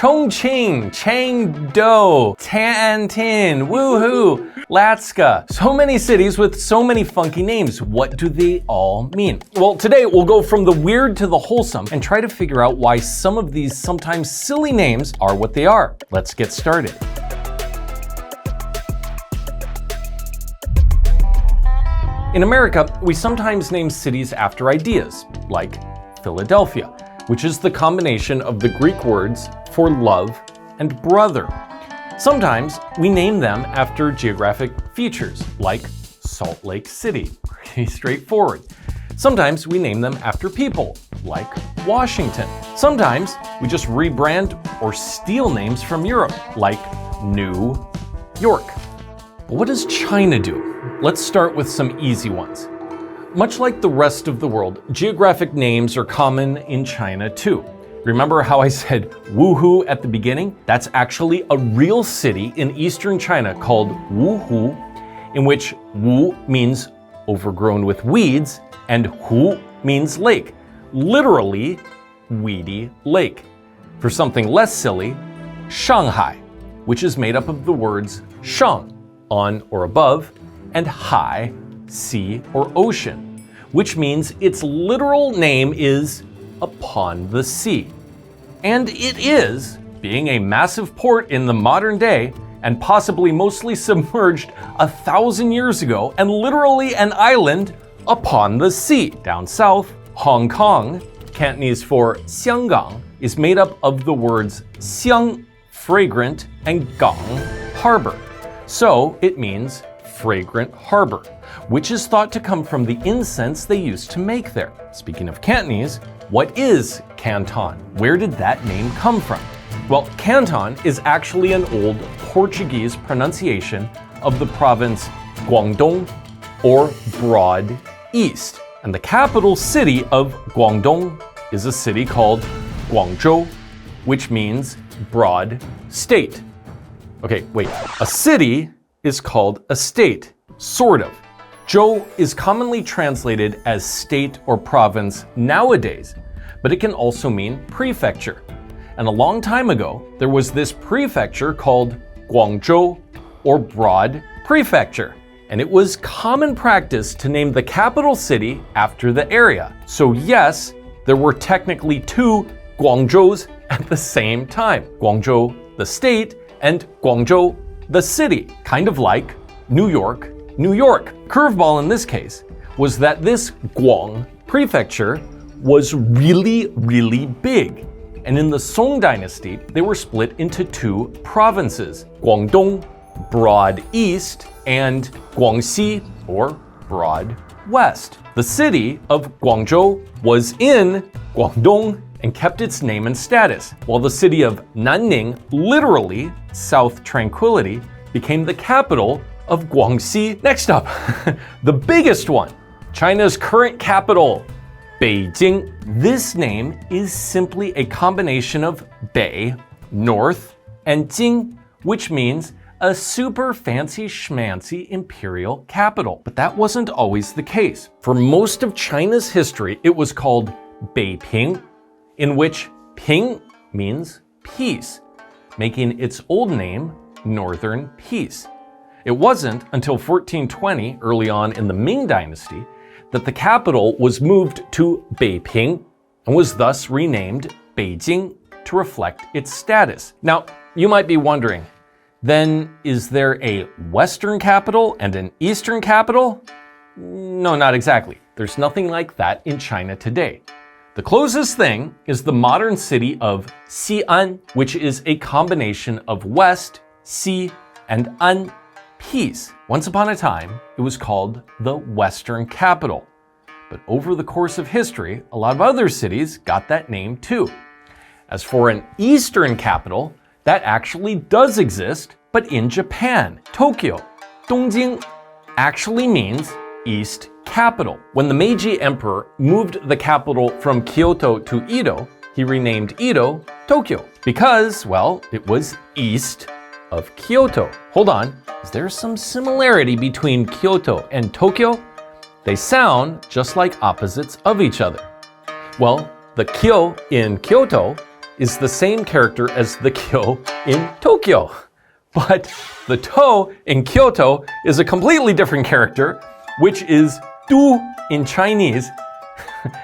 Chongqing, Chengdu, Canton, Wuhu, Lhasa. So many cities with so many funky names. What do they all mean? Well, today we'll go from the weird to the wholesome and try to figure out why some of these sometimes silly names are what they are. Let's get started. In America, we sometimes name cities after ideas, like Philadelphia, which is the combination of the Greek words for love and brother. Sometimes we name them after geographic features, like Salt Lake City. Pretty straightforward. Sometimes we name them after people, like Washington. Sometimes we just rebrand or steal names from Europe, like New York. But what does China do? Let's start with some easy ones. Much like the rest of the world, geographic names are common in China too. Remember how I said Wuhu at the beginning? That's actually a real city in eastern China called Wuhu, in which Wu means overgrown with weeds and Hu means lake, literally Weedy Lake. For something less silly, Shanghai, which is made up of the words Shang, on or above, and Hai, sea or ocean, which means its literal name is upon the sea. And it is, being a massive port in the modern day and possibly mostly submerged 1,000 years ago and literally an island upon the sea. Down south, Hong Kong, Cantonese for Xianggang, is made up of the words Xiang, fragrant, and Gang, harbor. So it means fragrant harbor, which is thought to come from the incense they used to make there. Speaking of Cantonese, what is Canton? Where did that name come from? Well, Canton is actually an old Portuguese pronunciation of the province Guangdong, or Broad East. And the capital city of Guangdong is a city called Guangzhou, which means broad state. Okay, wait, a city is called a state, sort of. Zhou is commonly translated as state or province nowadays, but it can also mean prefecture. And a long time ago, there was this prefecture called Guangzhou, or Broad Prefecture. And it was common practice to name the capital city after the area. So yes, there were technically two Guangzhous at the same time. Guangzhou, the state, and Guangzhou, the city, kind of like New York, New York. Curveball in this case was that this Guang prefecture was really, really big. And in the Song dynasty, they were split into two provinces, Guangdong, Broad East, and Guangxi, or Broad West. The city of Guangzhou was in Guangdong and kept its name and status, while the city of Nanning, literally South Tranquility, became the capital of Guangxi. Next up, the biggest one, China's current capital, Beijing. This name is simply a combination of Bei, north, and Jing, which means a super fancy schmancy imperial capital. But that wasn't always the case. For most of China's history, it was called Beiping, in which Ping means peace, making its old name Northern Peace. It wasn't until 1420, early on in the Ming Dynasty, that the capital was moved to Beiping and was thus renamed Beijing to reflect its status. Now, you might be wondering, then is there a Western capital and an Eastern capital? No, not exactly. There's nothing like that in China today. The closest thing is the modern city of Xi'an, which is a combination of West, Xi, and An, peace. Once upon a time, it was called the Western capital. But over the course of history, a lot of other cities got that name too. As for an Eastern capital, that actually does exist, but in Japan. Tokyo, Dongjing, actually means East capital. When the Meiji Emperor moved the capital from Kyoto to Edo, he renamed Edo Tokyo because, well, it was east of Kyoto. Hold on, is there some similarity between Kyoto and Tokyo? They sound just like opposites of each other. Well, the Kyo in Kyoto is the same character as the kyo in Tokyo. But the to in Kyoto is a completely different character, which is du in Chinese.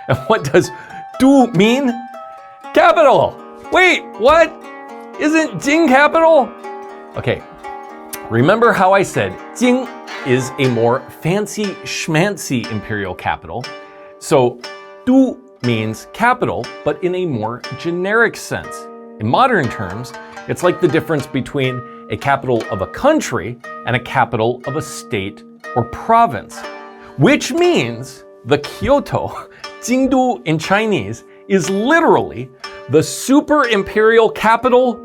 And what does du mean? Capital! Wait, what? Isn't Jing capital? Okay, remember how I said Jing is a more fancy schmancy imperial capital? So du means capital, but in a more generic sense. In modern terms, it's like the difference between a capital of a country and a capital of a state or province, which means the Kyoto, Chengdu in Chinese, is literally the super imperial capital.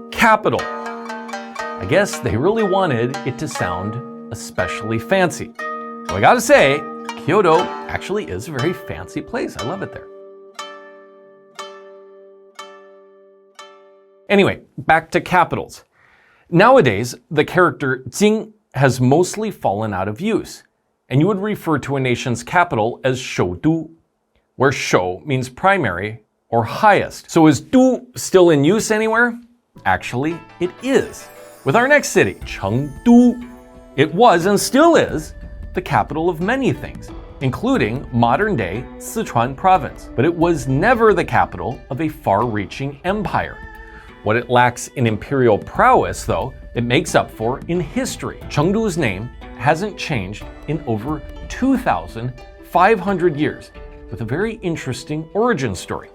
I guess they really wanted it to sound especially fancy. So I gotta say, Kyoto actually is a very fancy place. I love it there. Anyway, back to capitals. Nowadays, the character Jing has mostly fallen out of use, and you would refer to a nation's capital as shoudu, where shou means primary or highest. So is du still in use anywhere? Actually, it is. With our next city, Chengdu, it was and still is the capital of many things, including modern-day Sichuan province. But it was never the capital of a far-reaching empire. What it lacks in imperial prowess, though, it makes up for in history. Chengdu's name hasn't changed in over 2,500 years, with a very interesting origin story.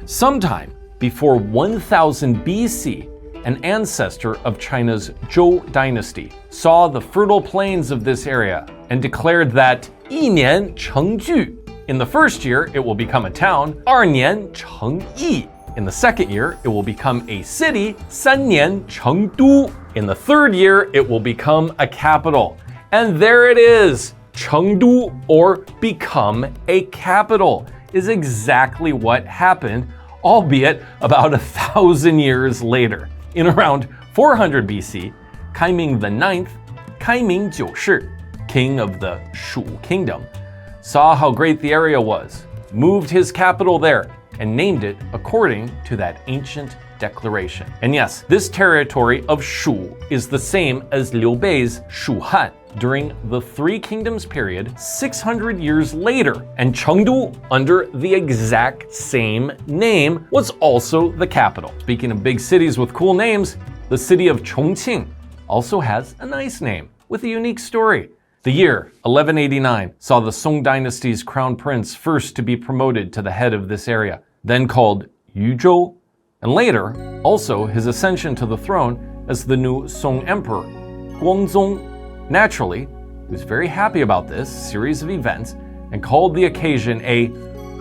Sometime before 1000 BC, an ancestor of China's Zhou dynasty saw the fertile plains of this area and declared that 一年成聚, in the first year it will become a town, 二年成邑, in the second year it will become a city, 三年成都, in the third year it will become a capital. And there it is, Chengdu, or become a capital, is exactly what happened, albeit about 1,000 years later. In around 400 BC, Kaiming IX, Kaiming Jiushi, king of the Shu kingdom, saw how great the area was, moved his capital there, and named it according to that ancient declaration. And yes, this territory of Shu is the same as Liu Bei's Shuhan during the Three Kingdoms period 600 years later. And Chengdu, under the exact same name, was also the capital. Speaking of big cities with cool names, the city of Chongqing also has a nice name with a unique story. The year 1189 saw the Song dynasty's crown prince first to be promoted to the head of this area, then called Yuzhou, and later also his ascension to the throne as the new Song emperor, Guangzong. Naturally, he was very happy about this series of events and called the occasion a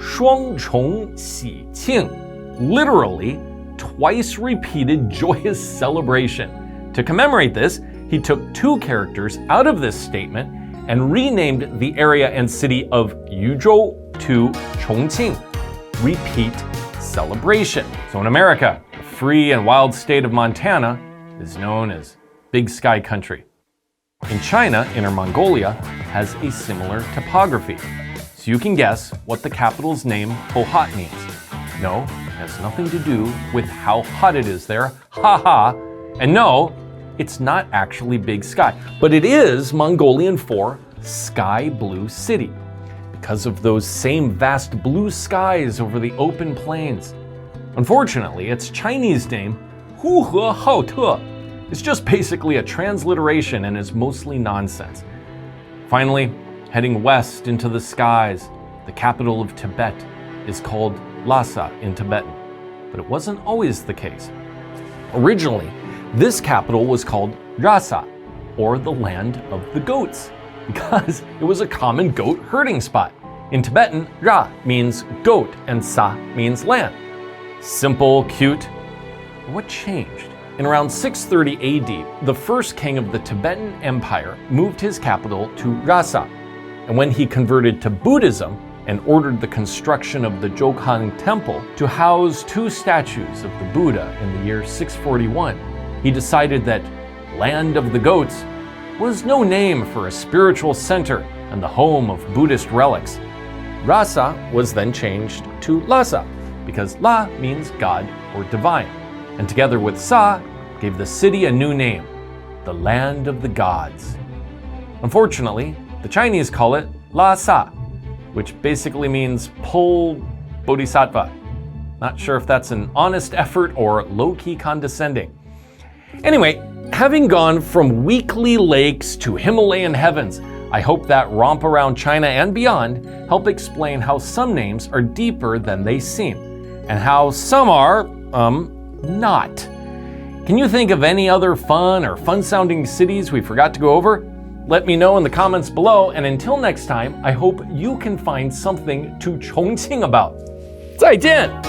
双重喜庆, literally twice repeated joyous celebration. To commemorate this, he took two characters out of this statement and renamed the area and city of Yuzhou to Chongqing. Repeat celebration. So in America, the free and wild state of Montana is known as Big Sky Country. In China, Inner Mongolia has a similar topography. So you can guess what the capital's name Hohhot means. No, it has nothing to do with how hot it is there. Ha ha. And no, it's not actually Big Sky, but it is Mongolian for Sky Blue City, because of those same vast blue skies over the open plains. Unfortunately, its Chinese name, Hohhot, is just basically a transliteration and is mostly nonsense. Finally, heading west into the skies, the capital of Tibet is called Lhasa in Tibetan, but it wasn't always the case. Originally, this capital was called Lhasa, or the land of the goats, because it was a common goat herding spot. In Tibetan, Ra means goat and Sa means land. Simple, cute. But what changed? In around 630 AD, the first king of the Tibetan Empire moved his capital to Lhasa, and when he converted to Buddhism and ordered the construction of the Chongqing temple to house two statues of the Buddha in the year 641, he decided that Land of the Goats was no name for a spiritual center and the home of Buddhist relics. Lhasa was then changed to Lhasa, because La means God or divine, and together with Sa, gave the city a new name, the Land of the Gods. Unfortunately, the Chinese call it Lhasa, which basically means pull bodhisattva. Not sure if that's an honest effort or low-key condescending. Anyway, having gone from weekly lakes to Himalayan heavens, I hope that romp around China and beyond help explain how some names are deeper than they seem, and how some are, not. Can you think of any other fun-sounding cities we forgot to go over? Let me know in the comments below, and until next time, I hope you can find something to Chongqing about. 再见!